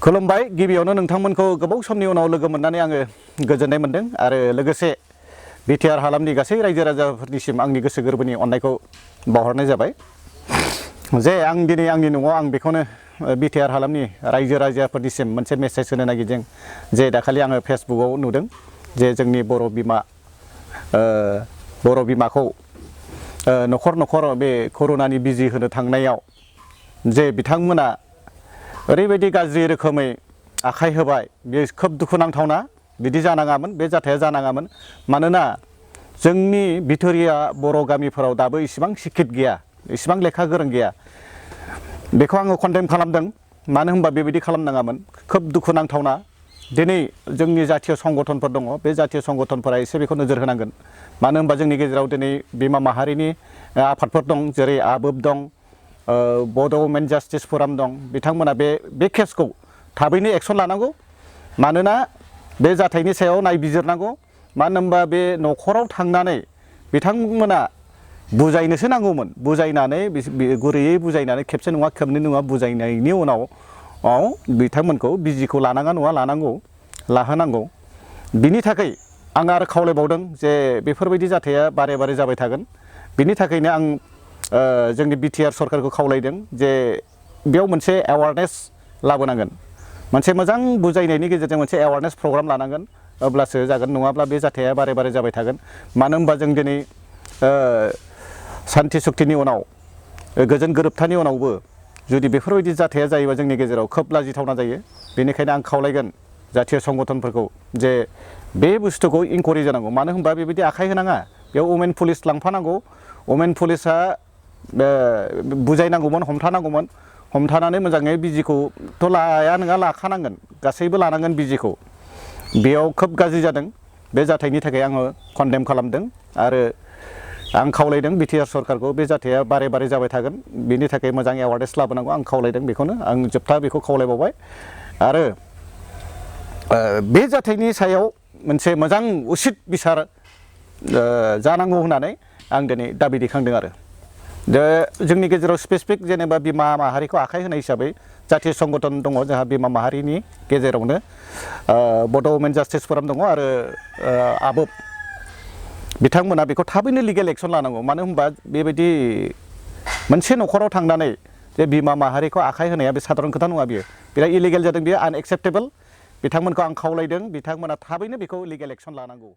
खुलुमबाय गिबियावनो नोंथांमोनखौ गोबाव समनि उनाव लोगो मोननानै आङो गोजोननाय मोनदों आरो लोगोसे बिटिआर हालामनि गासै रायजो राजाफोरनिसिम आंनि गोसो गोरबोनि अननायखौ बावहरनाय जाबाय जे आं दिनै आंनि न'आव आं बेखौनो बिटिआर हालामनि रायजो राजाफोरनिसिम मोनसे मेसेज होनो नागिरदों जे दाखालि आङो फेसबुकआव नुदों जे जोंनि बर' बिमाखौ न'खर न'खर बे कर'नानि बिजि होनो थांनायाव जे बिथांमोना ओरैबायदि गाज्रि रोखोमै आखाइ होबाय बे खोब दुखुनांथावना बिदि जानाङामोन बे जाथाया जानाङामोन मानोना जोंनि बिथोरिया बर' गामिफोराव दाबो इसिबां शिक्षित गैया इसिबां लेखा गोरों गैया बेखौ आङो कन्डेम खालामदों मानो होनबा बेबायदि खालामनाङामोन खोब दुखुनांथावना दिनै जोंनि जातीय संगठनफोर दङ बे जातीय संगठनफोरा एसे बेखौ नोजोर होनांगोन मानो होनबा जोंनि गेजेराव दिनै बिमा माहारिनि आफादफोर दं जेरै आबोब दं बड' वुमेन जास्टिस फराम दं बिथांमोना बे केसखौ थाबैनो एक्सन लानांगौ मानोना बे जाथायनि सायाव नायबिजिरनांगौ मानो होनबा बे न'खराव थांनानै बिथांमोना बुजायनोसो नांगौमोन बुजायनानै गुरैयै बुजायनानै खेबसे नङा खेबनै नङा बुजायनायनि उनाव बिथांमोनखौ बिजिखौ लानाङा नङा लानांगौ लाहोनांगौ बिनि थाखाय आं आरो खावलायबावदों जे बेफोरबायदि जाथाया बारे बारे जाबाय थागोन बिनि थाखायनो आं जोंनि बिटिआर सरकारखौ खावलायदों जे बेयाव मोनसे एवारनेस लाबोनांगोन मोनसे मोजां बुजायनायनि गेजेरजों मोनसे एवारनेस प्रग्राम लानांगोन अब्लासो जागोन नङाब्ला बे जाथाया बारे बारे जाबाय थागोन मानो होनबा जों दिनै सान्ति सुक्तिनि उनाव गोजोन गोरोबथानि उनावबो जुदि बेफोरबायदि जाथाया जायोबा जोंनि गेजेराव खोब लाजिथावना जायो बेनिखायनो आं खावलायगोन जातीय संगठनफोरखौ जे बे बुस्थुखौ इनकुवारि जानांगौ मानो होनबा बेबायदि आखाइ होनाङा बेयाव वुमेन पुलिस लांफानांगौ वुमेन पुलिसा बुजायनांगौमोन हमथानांगौमोन हमथानानै मोजाङै बिजिखौथ' लाया नङा लाखानांगोन गासैबो लानांगोन बिजिखौ बेयाव खोब गाज्रि जादों बे जाथायनि थाखाय आङो कन्डेम खालामदों आरो आं खावलायदों बिटिआर सरकारखौ बे जाथाया बारे बारे जाबाय थागोन बेनि थाखाय मोजां एवारनेस लाबोनांगौ आं खावलायदों बेखौनो आं जोबथा बेखौ खावलायबावबाय आरो बे जाथायनि सायाव मोनसे मोजां उसित बिसार जानांगौ होननानै आं दिनै दाबि दैखांदों आरो जोंनि गेजेराव स्पेसिफिक जेनेबा बिमा माहारिखौ आखाइ होनाय हिसाबै जातीय संगठन दङ जोंहा बिमा माहारिनि गेजेरावनो बड' वुमेन जास्टिस फराम दङ आरो आबोब बिथांमोना बेखौ थाबैनो लिगेल एक्सन लानांगौ मानो होनबा बेबायदि मोनसे न'खराव थांनानै जे बिमा माहारिखौ आखाइ होनाया बे साधारन खोथा नङा बियो बिराद इलिगेल जादों बियो आनएक्सेप्टेबल बिथांमोनखौ आं खावलायदों बिथांमोना थाबैनो बेखौ लिगेल एक्सन लानांगौ।